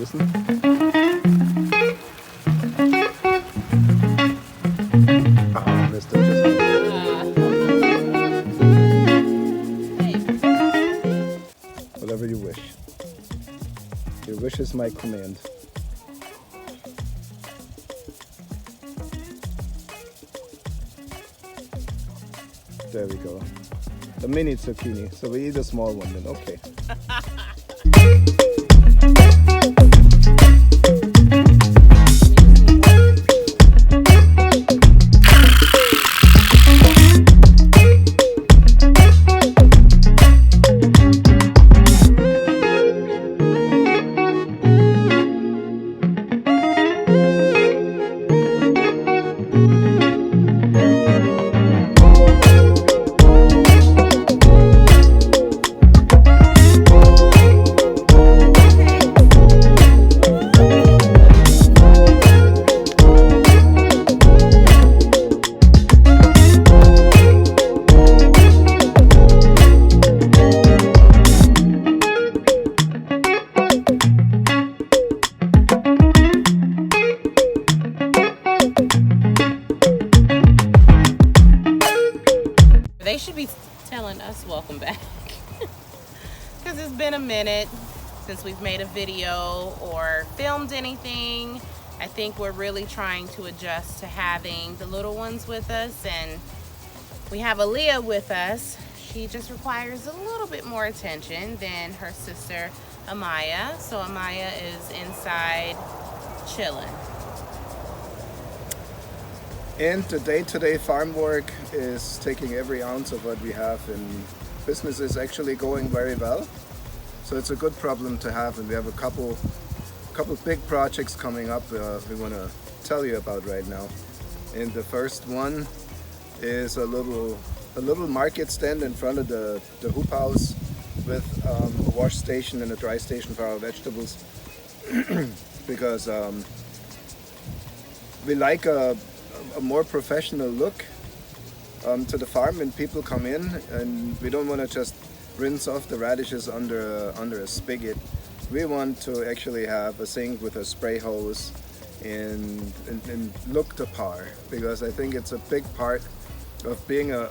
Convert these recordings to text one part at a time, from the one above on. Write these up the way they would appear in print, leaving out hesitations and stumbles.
listen. Ah, Mr. Whatever you wish. Your wish is my command. There we go. A mini zucchini. So we eat a small one then. Okay. They should be telling us welcome back because it's been a minute since we've made a video or filmed anything. I think we're really trying to adjust to having the little ones with us, and we have Aaliyah with us. She just requires a little bit more attention than her sister Amaya. So Amaya is inside chilling. And the day-to-day farm work is taking every ounce of what we have, and business is actually going very well. So it's a good problem to have, and we have a couple big projects coming up we want to tell you about right now. And the first one is a little market stand in front of the hoop house with a wash station and a dry station for our vegetables because we like a more professional look to the farm when people come in, and we don't want to just rinse off the radishes under a spigot. We want to actually have a sink with a spray hose and look the par, because I think it's a big part of being a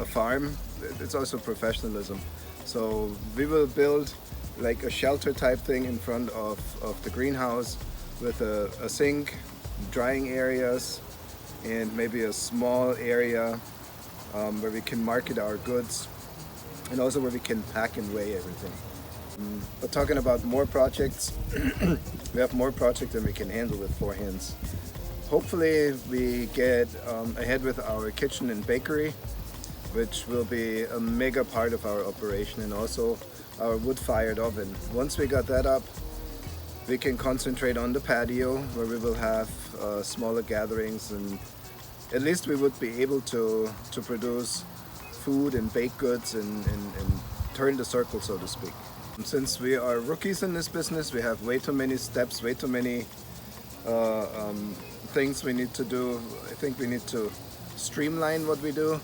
farm. It's also professionalism. So we will build like a shelter type thing in front of the greenhouse with a sink, drying areas, and maybe a small area where we can market our goods, and also where we can pack and weigh everything. But talking about more projects, we have more projects than we can handle with 4 hands. Hopefully we get ahead with our kitchen and bakery, which will be a mega part of our operation, and also our wood-fired oven. Once we got that up, we can concentrate on the patio, where we will have smaller gatherings, and at least we would be able to produce food and baked goods and turn the circle, so to speak. Since we are rookies in this business, we have way too many steps, way too many things we need to do. I think we need to streamline what we do,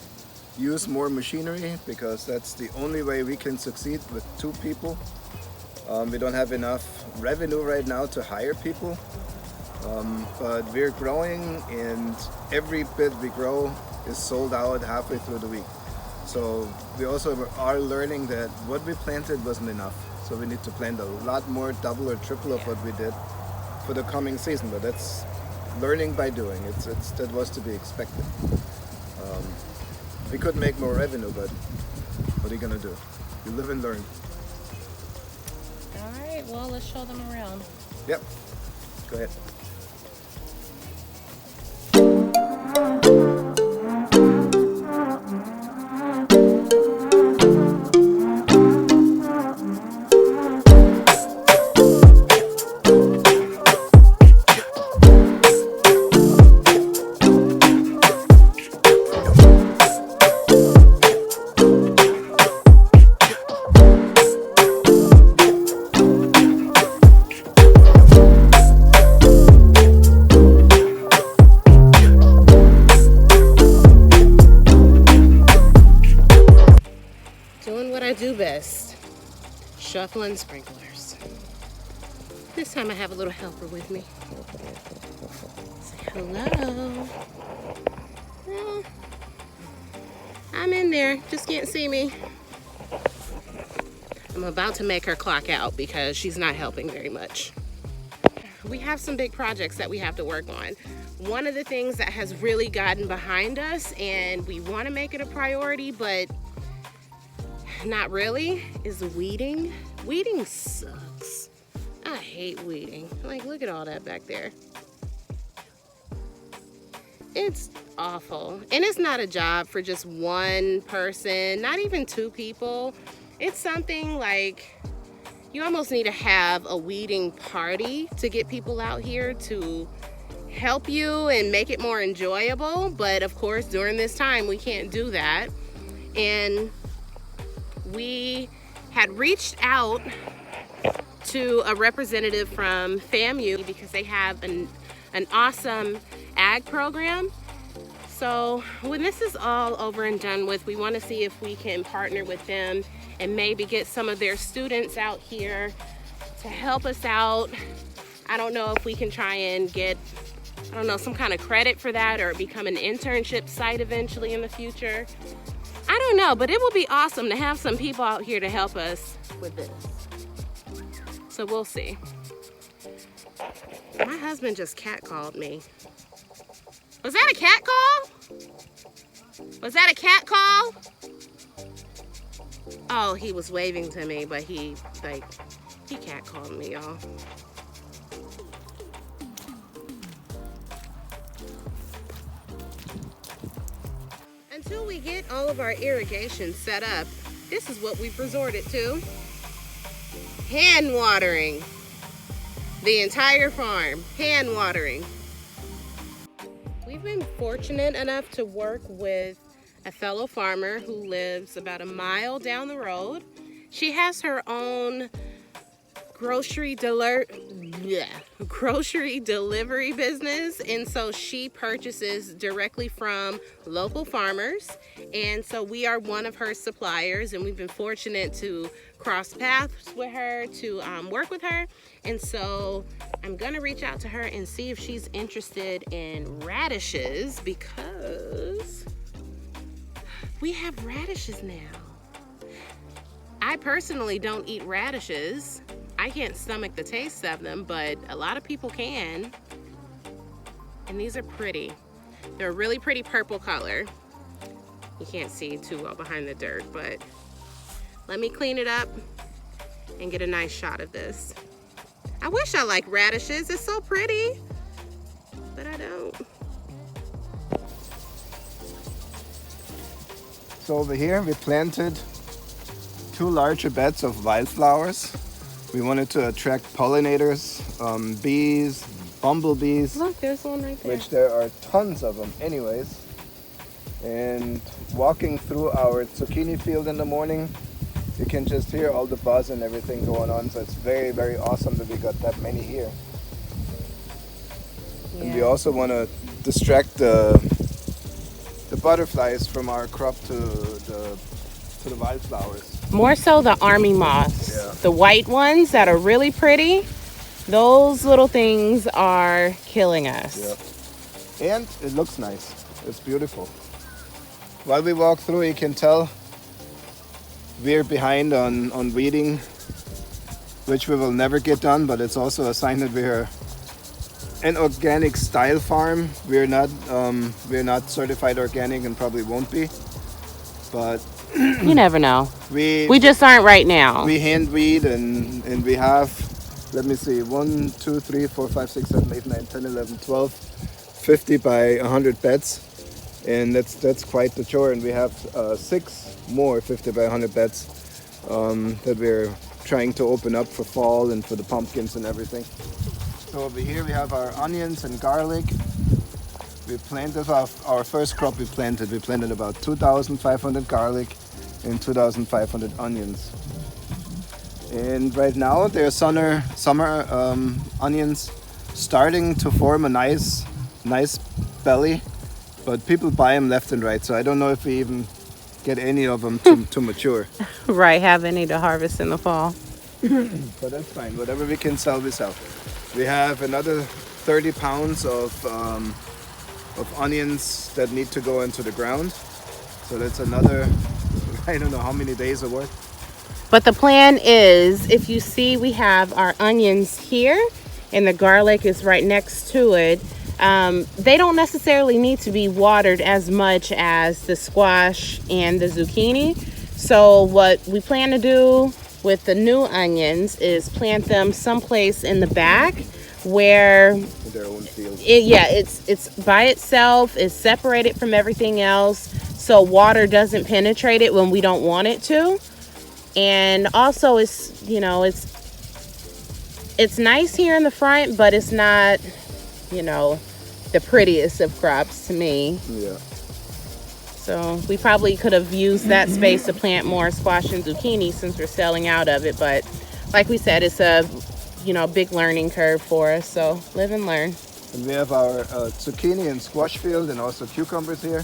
use more machinery, because that's the only way we can succeed with 2 people. We don't have enough revenue right now to hire people, but we're growing, and every bit we grow is sold out halfway through the week. So we also are learning that what we planted wasn't enough. So we need to plant a lot more, double or triple of what we did for the coming season. But that's learning by doing. That was to be expected. We could make more revenue, but what are you gonna do? You live and learn. All right, well, let's show them around. Yep, go ahead. Doing what I do best, shuffling sprinklers. This time I have a little helper with me. Say hello. Well, I'm in there, just can't see me. I'm about to make her clock out because she's not helping very much. We have some big projects that we have to work on. One of the things that has really gotten behind us, and we want to make it a priority, but not really, is weeding. Weeding sucks. I hate weeding. Like, look at all that back there. It's awful. And it's not a job for just one person, not even two people. It's something like you almost need to have a weeding party to get people out here to help you and make it more enjoyable. But of course, during this time, we can't do that. And we had reached out to a representative from FAMU because they have an awesome ag program. So when this is all over and done with, we want to see if we can partner with them and maybe get some of their students out here to help us out. I don't know if we can try and get, I don't know, some kind of credit for that or become an internship site eventually in the future. I don't know, but it would be awesome to have some people out here to help us with this. So we'll see. My husband just catcalled me. Was that a cat call? Was that a cat call? Oh, he was waving to me, but he catcalled me, y'all. Until we get all of our irrigation set up, this is what we've resorted to. Hand watering. The entire farm, hand watering. We've been fortunate enough to work with a fellow farmer who lives about a mile down the road. She has her own grocery delivery business, and so she purchases directly from local farmers, and so we are one of her suppliers, and we've been fortunate to cross paths with her, to work with her. And so I'm gonna reach out to her and see if she's interested in radishes, because we have radishes now. I personally don't eat radishes. I can't stomach the taste of them, but a lot of people can. And these are pretty. They're a really pretty purple color. You can't see too well behind the dirt, but let me clean it up and get a nice shot of this. I wish I liked radishes. It's so pretty, but I don't. So over here we planted 2 larger beds of wildflowers. We wanted to attract pollinators, bees, bumblebees. Look, there's one right there. Which there are tons of them anyways. And walking through our zucchini field in the morning, you can just hear all the buzz and everything going on. So it's very, very awesome that we got that many here. Yeah. And we also want to distract the butterflies from our crop to the wildflowers. More so the army moths. Yeah. The white ones that are really pretty, those little things are killing us. Yep. And it looks nice. It's beautiful. While we walk through, you can tell we're behind on weeding, which we will never get done, but it's also a sign that we're an organic style farm. We're not certified organic and probably won't be, but you never know. We just aren't right now. We hand weed and we have, let me see, 1, 2, 3, 4, 5, 6, 7, 8, 9, 10, 11, 12, 50 by 100 beds. And that's quite the chore. And we have 6 more 50 by 100 beds that we're trying to open up for fall and for the pumpkins and everything. So over here we have our onions and garlic. We planted our first crop we planted about 2,500 garlic and 2,500 onions. And right now they're summer onions starting to form a nice belly, but people buy them left and right. So I don't know if we even get any of them to mature. Right, have any to harvest in the fall. But that's fine. Whatever we can sell, we sell. We have another 30 pounds of onions that need to go into the ground. So that's another, I don't know how many days of work. But the plan is, if you see, we have our onions here and the garlic is right next to it. They don't necessarily need to be watered as much as the squash and the zucchini. So what we plan to do with the new onions is plant them someplace in the back where Their own field. it's by itself, it's separated from everything else, so water doesn't penetrate it when we don't want it to. And also it's nice here in the front, but it's not the prettiest of crops to me. Yeah. So we probably could have used that space to plant more squash and zucchini since we're selling out of it, but like we said, it's a big learning curve for us, so live and learn. And we have our zucchini and squash field and also cucumbers here.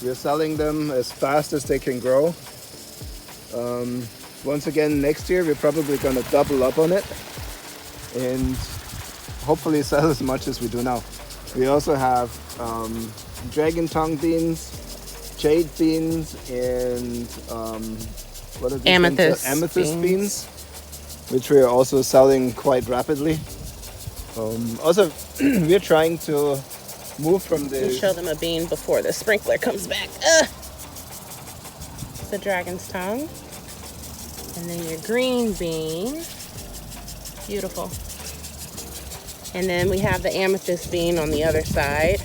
We're selling them as fast as they can grow. Once again, next year we're probably going to double up on it and hopefully sell as much as we do now. We also have dragon tongue beans, jade beans, and what are these Amethyst things? Amethyst beans, which we are also selling quite rapidly. Also, we're trying to move from the... Show them a bean before the sprinkler comes back. The dragon's tongue. And then your green bean. Beautiful. And then we have the amethyst bean on the other side.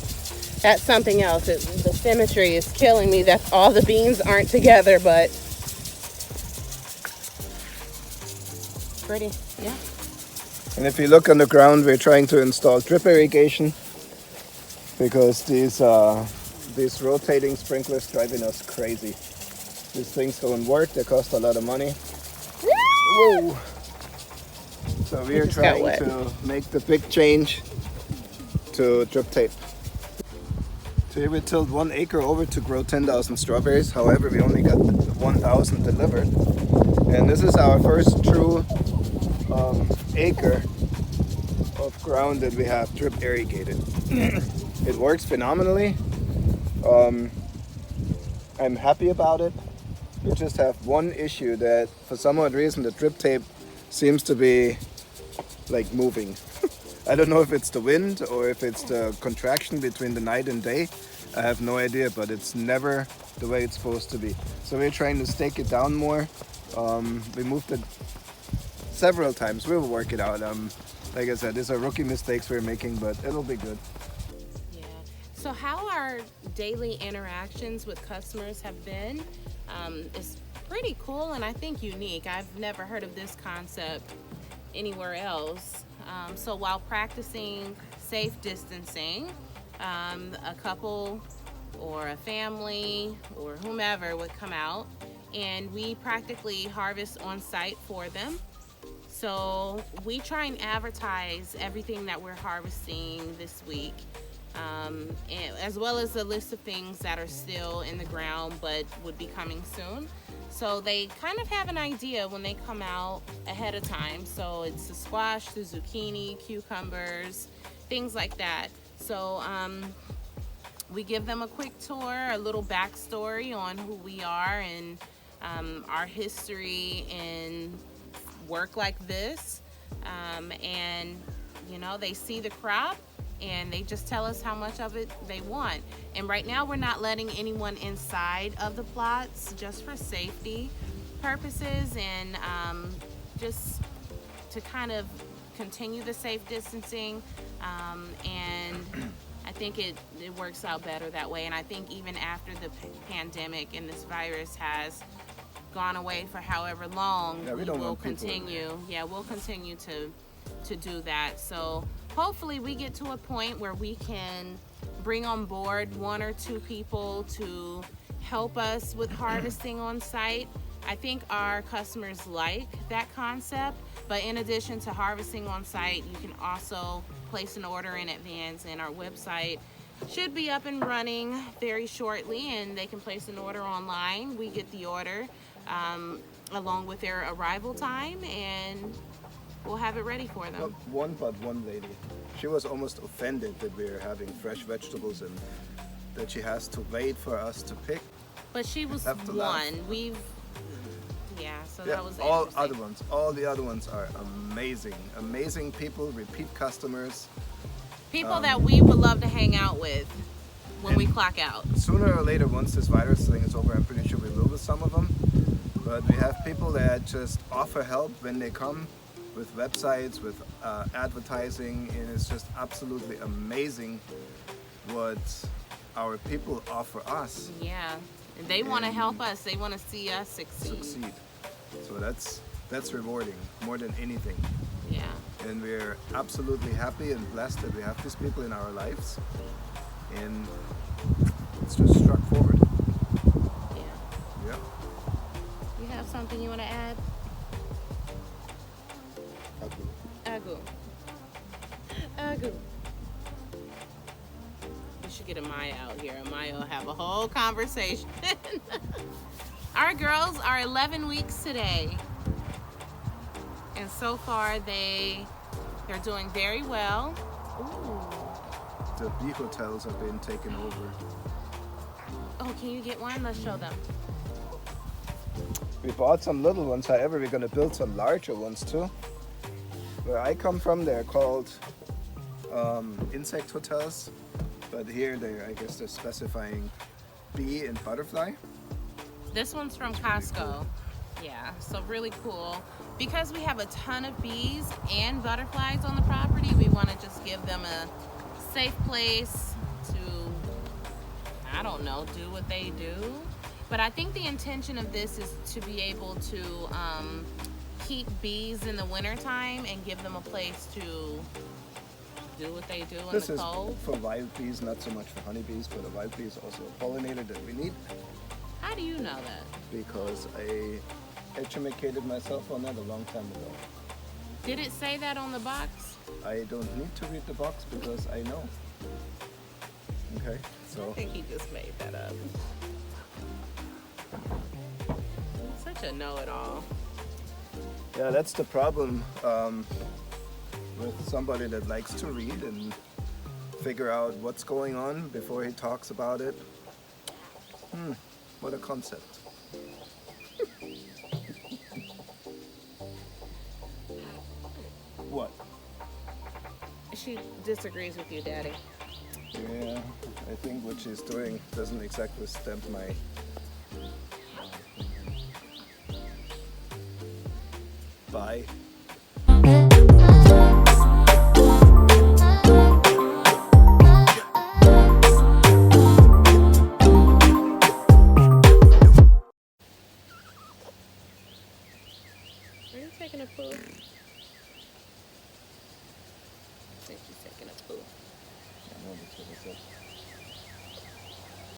That's something else. The symmetry is killing me that all the beans aren't together, but pretty, yeah. And if you look on the ground, we're trying to install drip irrigation because these rotating sprinklers driving us crazy. These things don't work. They cost a lot of money. Whoa! So we are trying to make the big change to drip tape. Today we tilled 1 acre over to grow 10,000 strawberries. However, we only got 1,000 delivered. And this is our first true acre of ground that we have drip irrigated. It works phenomenally. I'm happy about it. We just have one issue that for some odd reason the drip tape seems to be like moving. I don't know if it's the wind or if it's the contraction between the night and day. I have no idea, but it's never the way it's supposed to be. So we're trying to stake it down more. We moved it several times. We will work it out. Like I said, these are rookie mistakes we're making, but it'll be good. Yeah. So how our daily interactions with customers have been is pretty cool and I think unique. I've never heard of this concept anywhere else. So while practicing safe distancing, a couple or a family or whomever would come out and we practically harvest on site for them. So we try and advertise everything that we're harvesting this week, and as well as a list of things that are still in the ground but would be coming soon. So they kind of have an idea when they come out ahead of time. So it's the squash, the zucchini, cucumbers, things like that. So we give them a quick tour, a little backstory on who we are and our history in work like this. And they see the crop and they just tell us how much of it they want. And right now we're not letting anyone inside of the plots just for safety purposes and just to kind of continue the safe distancing. And I think it works out better that way. And I think even after the pandemic and this virus has gone away for however long, we will continue. Yeah, we'll continue to do that. So hopefully we get to a point where we can bring on board 1 or 2 people to help us with harvesting on site. I think our customers like that concept, but in addition to harvesting on site, you can also place an order in advance, and our website should be up and running very shortly and they can place an order online. We get the order. along with their arrival time, and we'll have it ready for them. One lady, she was almost offended that we're having fresh vegetables and that she has to wait for us to pick. But she was Have to laugh. one. So Yeah, that was all the other ones are amazing people, repeat customers. People that we would love to hang out with when we clock out. Sooner or later, once this virus thing is over, I'm pretty sure we will with some of them. But we have people that just offer help when they come with websites, with advertising, and it's just absolutely amazing what our people offer us. Yeah, and they want to help us. They want to see us succeed. So that's rewarding more than anything. Yeah. And we're absolutely happy and blessed that we have these people in our lives. And it's just struck forward. Yeah. Yeah. You have something you want to add? Agu. We should get Amaya out here. Amaya will have a whole conversation. Our girls are 11 weeks today. And so far they're doing very well. Ooh. The bee hotels have been taken over. Oh, can you get one? Let's show them. We bought some little ones, however, we're going to build some larger ones too. Where I come from, they're called insect hotels, but here I guess they're specifying bee and butterfly. This one's from Costco. Yeah, so really cool. Because we have a ton of bees and butterflies on the property, we want to just give them a safe place to, I don't know, do what they do. But I think the intention of this is to be able to keep bees in the wintertime and give them a place to do what they do in the cold. This is for wild bees, not so much for honeybees, but a wild bee is also a pollinator that we need. How do you know that? Because I educated myself on that a long time ago. Did it say that on the box? I don't need to read the box because I know. Okay, so. I think he just made that up. He's such a know-it-all. Yeah, that's the problem with somebody that likes to read and figure out what's going on before he talks about it. What a concept. What? She disagrees with you, Daddy. Yeah, I think what she's doing doesn't exactly stamp my buy. Are you taking a poo? I think she's taking a poo. I know that's what I said.